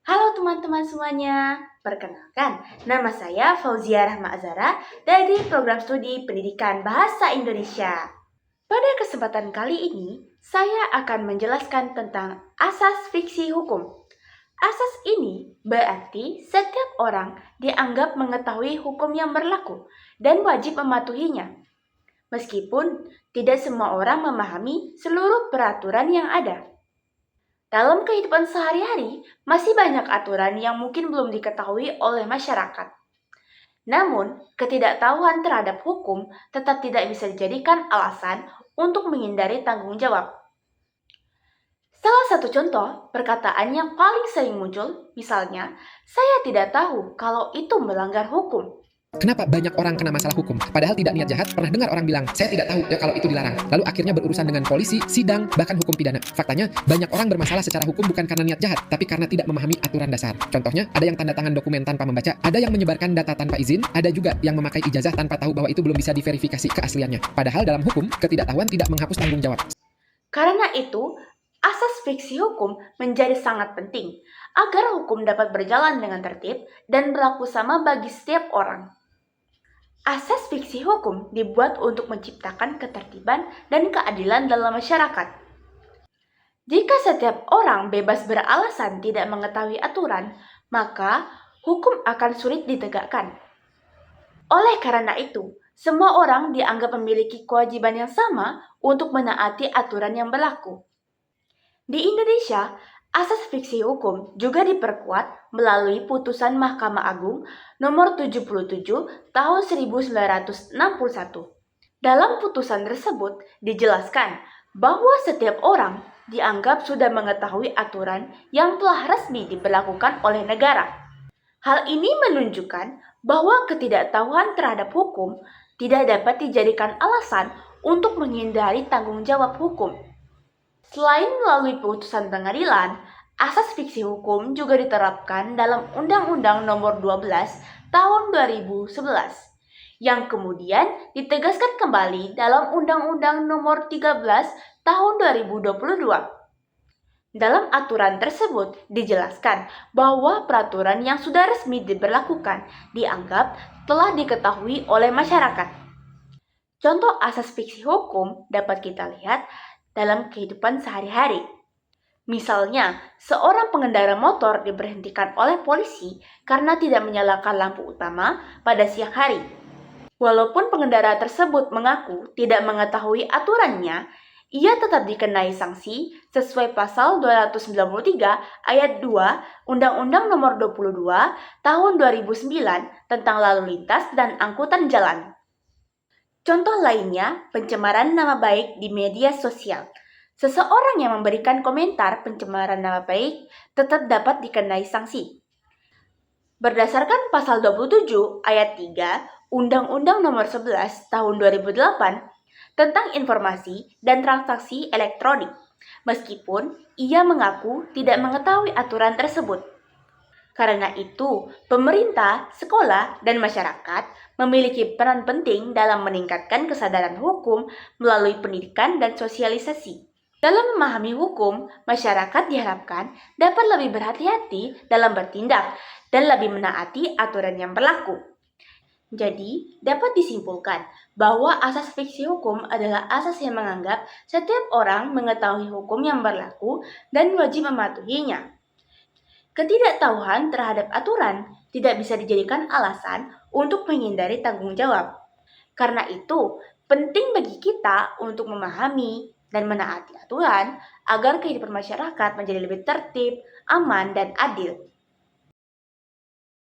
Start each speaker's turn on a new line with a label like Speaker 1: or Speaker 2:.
Speaker 1: Halo teman-teman semuanya, perkenalkan, nama saya Fauzia Rahma Azara dari Program Studi Pendidikan Bahasa Indonesia. Pada kesempatan kali ini, saya akan menjelaskan tentang asas fiksi hukum. Asas ini berarti setiap orang dianggap mengetahui hukum yang berlaku dan wajib mematuhinya. Meskipun tidak semua orang memahami seluruh peraturan yang ada. Dalam kehidupan sehari-hari, masih banyak aturan yang mungkin belum diketahui oleh masyarakat. Namun, ketidaktahuan terhadap hukum tetap tidak bisa dijadikan alasan untuk menghindari tanggung jawab. Salah satu contoh perkataan yang paling sering muncul, misalnya, "Saya tidak tahu kalau itu melanggar hukum."
Speaker 2: Kenapa banyak orang kena masalah hukum? Padahal tidak niat jahat, pernah dengar orang bilang, saya tidak tahu ya kalau itu dilarang. Lalu akhirnya berurusan dengan polisi, sidang, bahkan hukum pidana. Faktanya, banyak orang bermasalah secara hukum bukan karena niat jahat, tapi karena tidak memahami aturan dasar. Contohnya, ada yang tanda tangan dokumen tanpa membaca, ada yang menyebarkan data tanpa izin, ada juga yang memakai ijazah tanpa tahu bahwa itu belum bisa diverifikasi keasliannya. Padahal dalam hukum, ketidaktahuan tidak menghapus tanggung jawab.
Speaker 1: Karena itu, asas fiksi hukum menjadi sangat penting agar hukum dapat berjalan dengan tertib dan berlaku sama bagi setiap orang. Asas fiksi hukum dibuat untuk menciptakan ketertiban dan keadilan dalam masyarakat. Jika setiap orang bebas beralasan tidak mengetahui aturan, maka hukum akan sulit ditegakkan. Oleh karena itu, semua orang dianggap memiliki kewajiban yang sama untuk menaati aturan yang berlaku. Di Indonesia, asas fiksi hukum juga diperkuat melalui putusan Mahkamah Agung nomor 77 tahun 1961. Dalam putusan tersebut dijelaskan bahwa setiap orang dianggap sudah mengetahui aturan yang telah resmi diberlakukan oleh negara. Hal ini menunjukkan bahwa ketidaktahuan terhadap hukum tidak dapat dijadikan alasan untuk menghindari tanggung jawab hukum. Selain melalui putusan pengadilan, asas fiksi hukum juga diterapkan dalam Undang-Undang Nomor 12 Tahun 2011 yang kemudian ditegaskan kembali dalam Undang-Undang Nomor 13 Tahun 2022. Dalam aturan tersebut dijelaskan bahwa peraturan yang sudah resmi diberlakukan dianggap telah diketahui oleh masyarakat. Contoh asas fiksi hukum dapat kita lihat dalam kehidupan sehari-hari. Misalnya, seorang pengendara motor diberhentikan oleh polisi karena tidak menyalakan lampu utama pada siang hari. Walaupun pengendara tersebut mengaku tidak mengetahui aturannya, ia tetap dikenai sanksi sesuai pasal 293 ayat 2 Undang-Undang Nomor 22 Tahun 2009 tentang lalu lintas dan angkutan jalan. Contoh lainnya, pencemaran nama baik di media sosial. Seseorang yang memberikan komentar pencemaran nama baik tetap dapat dikenai sanksi. Berdasarkan pasal 27 ayat 3 Undang-Undang Nomor 11 Tahun 2008 tentang informasi dan transaksi elektronik, meskipun ia mengaku tidak mengetahui aturan tersebut. Karena itu, pemerintah, sekolah, dan masyarakat memiliki peran penting dalam meningkatkan kesadaran hukum melalui pendidikan dan sosialisasi. Dalam memahami hukum, masyarakat diharapkan dapat lebih berhati-hati dalam bertindak dan lebih menaati aturan yang berlaku. Jadi, dapat disimpulkan bahwa asas fiksi hukum adalah asas yang menganggap setiap orang mengetahui hukum yang berlaku dan wajib mematuhinya. Ketidaktahuan terhadap aturan tidak bisa dijadikan alasan untuk menghindari tanggung jawab. Karena itu, penting bagi kita untuk memahami dan menaati aturan agar kehidupan masyarakat menjadi lebih tertib, aman, dan adil.